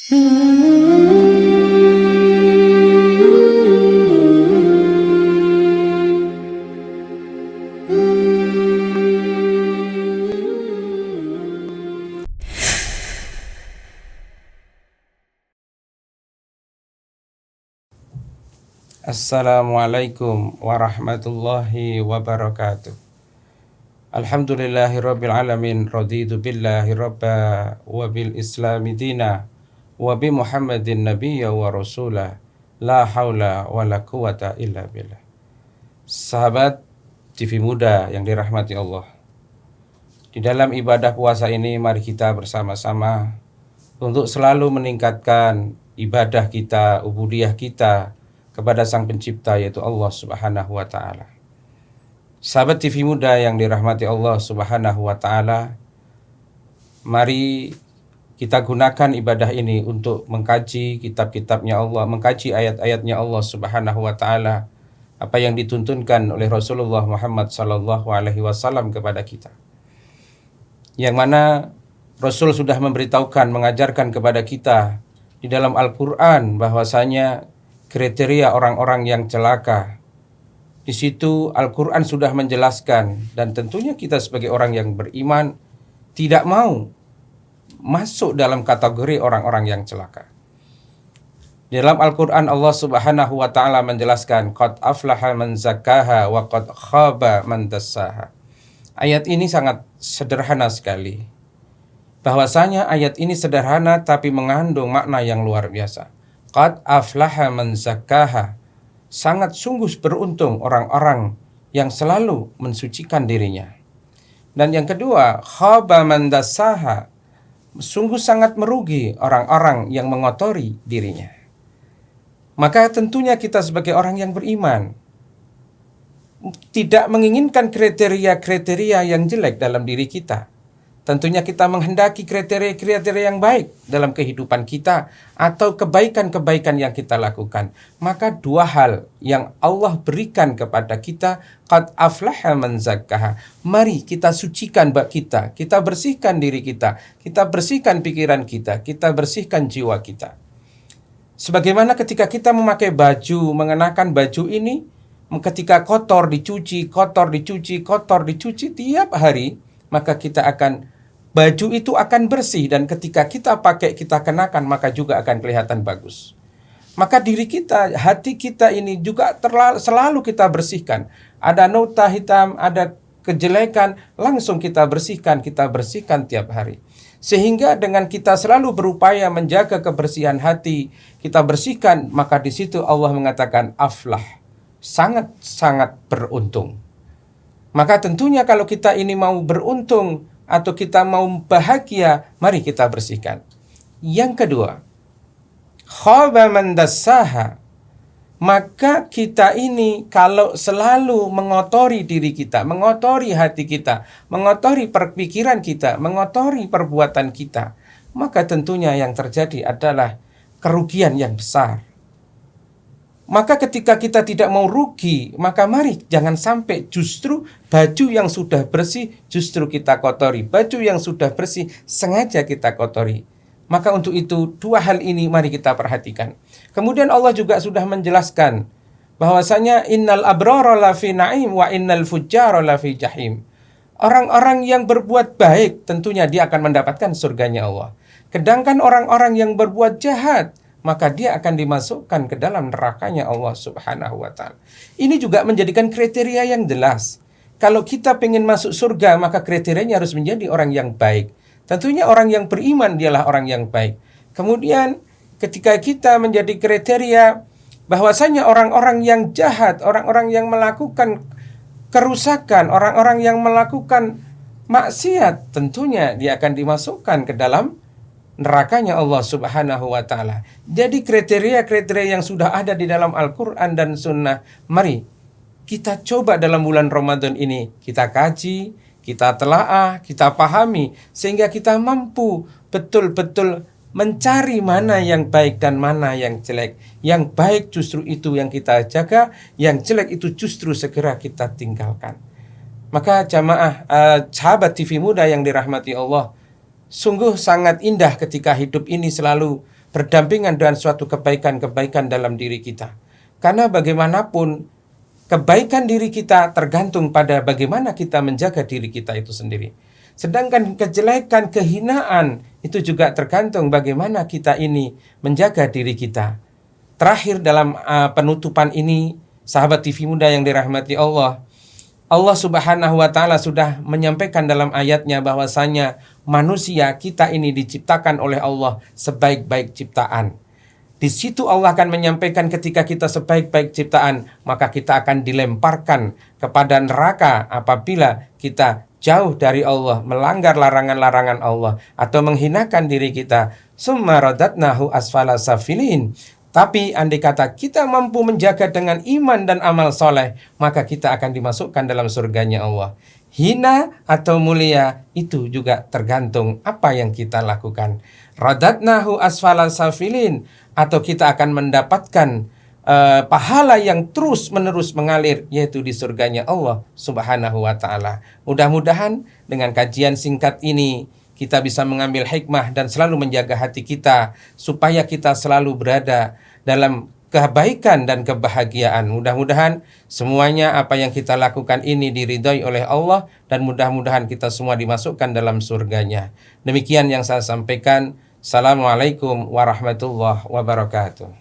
Assalamualaikum warahmatullahi wabarakatuh. Alhamdulillahirabbil alamin, raditu billahi rabba wa bil islami dina wa bi Muhammadin nabiyya wa rasula, la haula wa la quwata illa billah. Sahabat TV Muda yang dirahmati Allah, di dalam ibadah puasa ini mari kita bersama-sama untuk selalu meningkatkan ibadah kita, ubudiyah kita kepada Sang Pencipta, yaitu Allah Subhanahu wa Ta'ala. Sahabat TV Muda yang dirahmati Allah Subhanahu wa Ta'ala, mari kita gunakan ibadah ini untuk mengkaji kitab-kitabnya Allah, mengkaji ayat-ayatnya Allah Subhanahu wa Ta'ala, apa yang dituntunkan oleh Rasulullah Muhammad sallallahu alaihi wasallam kepada kita, yang mana Rasul sudah memberitahukan, mengajarkan kepada kita di dalam Al-Quran bahwasanya kriteria orang-orang yang celaka. Di situ Al-Quran sudah menjelaskan, dan tentunya kita sebagai orang yang beriman tidak mau masuk dalam kategori orang-orang yang celaka. Di dalam Al-Quran Allah Subhanahu wa Ta'ala menjelaskan, qad aflaha man zakkaha wa qad khaba man dassaha. Ayat ini sangat sederhana sekali. Bahwasanya ayat ini sederhana tapi mengandung makna yang luar biasa. Qad aflaha man zakkaha. Sangat sungguh beruntung orang-orang yang selalu mensucikan dirinya. Dan yang kedua, khaba man dassaha. Sungguh sangat merugi orang-orang yang mengotori dirinya. Maka tentunya kita sebagai orang yang beriman tidak menginginkan kriteria-kriteria yang jelek dalam diri kita. Tentunya kita menghendaki kriteria-kriteria yang baik dalam kehidupan kita atau kebaikan-kebaikan yang kita lakukan. Maka dua hal yang Allah berikan kepada kita, qad aflaha man zakkaha. Mari kita sucikan bak kita bersihkan diri kita bersihkan pikiran kita bersihkan jiwa kita. Sebagaimana ketika kita memakai baju, mengenakan baju ini, ketika kotor dicuci tiap hari, maka baju itu akan bersih, dan ketika kita pakai, kita kenakan, maka juga akan kelihatan bagus. Maka diri kita, hati kita ini juga selalu kita bersihkan. Ada nota hitam, ada kejelekan, langsung kita bersihkan tiap hari. Sehingga dengan kita selalu berupaya menjaga kebersihan hati, kita bersihkan, maka di situ Allah mengatakan aflah, sangat-sangat beruntung. Maka tentunya kalau kita ini mau beruntung atau kita mau bahagia, mari kita bersihkan. Yang kedua, khaba man dassaha. Maka kita ini kalau selalu mengotori diri kita, mengotori hati kita, mengotori pikiran kita, mengotori perbuatan kita, maka tentunya yang terjadi adalah kerugian yang besar. Maka ketika kita tidak mau rugi, maka mari jangan sampai justru baju yang sudah bersih justru kita kotori. Baju yang sudah bersih sengaja kita kotori. Maka untuk itu dua hal ini mari kita perhatikan. Kemudian Allah juga sudah menjelaskan bahwasanya innal abrara lafi na'im wa innal fujjara lafi jahim. Orang-orang yang berbuat baik tentunya dia akan mendapatkan surganya Allah. Sedangkan orang-orang yang berbuat jahat, maka dia akan dimasukkan ke dalam nerakanya Allah Subhanahu wa Ta'ala. Ini juga menjadikan kriteria yang jelas. Kalau kita ingin masuk surga, maka kriterianya harus menjadi orang yang baik. Tentunya orang yang beriman dialah orang yang baik. Kemudian ketika kita menjadi kriteria bahwasanya orang-orang yang jahat, orang-orang yang melakukan kerusakan, orang-orang yang melakukan maksiat, tentunya dia akan dimasukkan ke dalam nerakanya Allah Subhanahu wa Ta'ala. Jadi kriteria-kriteria yang sudah ada di dalam Al-Quran dan Sunnah, mari kita coba dalam bulan Ramadan ini, kita kaji, kita telaah, kita pahami, sehingga kita mampu betul-betul mencari mana yang baik dan mana yang jelek. Yang baik justru itu yang kita jaga, yang jelek itu justru segera kita tinggalkan. Maka jamaah sahabat TV Muda yang dirahmati Allah, sungguh sangat indah ketika hidup ini selalu berdampingan dengan suatu kebaikan-kebaikan dalam diri kita. Karena bagaimanapun kebaikan diri kita tergantung pada bagaimana kita menjaga diri kita itu sendiri. Sedangkan kejelekan, kehinaan itu juga tergantung bagaimana kita ini menjaga diri kita. Terakhir dalam penutupan ini, sahabat TV Muda yang dirahmati Allah, Allah Subhanahu wa Ta'ala sudah menyampaikan dalam ayatnya bahwasanya manusia kita ini diciptakan oleh Allah sebaik-baik ciptaan. Di situ Allah akan menyampaikan ketika kita sebaik-baik ciptaan, maka kita akan dilemparkan kepada neraka apabila kita jauh dari Allah, melanggar larangan-larangan Allah atau menghinakan diri kita. Summa radatnahu asfala safilin. Tapi andai kata kita mampu menjaga dengan iman dan amal soleh, maka kita akan dimasukkan dalam surganya Allah. Hina atau mulia itu juga tergantung apa yang kita lakukan. Radatnahu asfala safilin, atau kita akan mendapatkan pahala yang terus menerus mengalir, yaitu di surganya Allah Subhanahu wa Ta'ala. Mudah-mudahan dengan kajian singkat ini kita bisa mengambil hikmah dan selalu menjaga hati kita supaya kita selalu berada dalam kebaikan dan kebahagiaan. Mudah-mudahan semuanya apa yang kita lakukan ini diridhai oleh Allah dan mudah-mudahan kita semua dimasukkan dalam surganya. Demikian yang saya sampaikan. Assalamualaikum warahmatullahi wabarakatuh.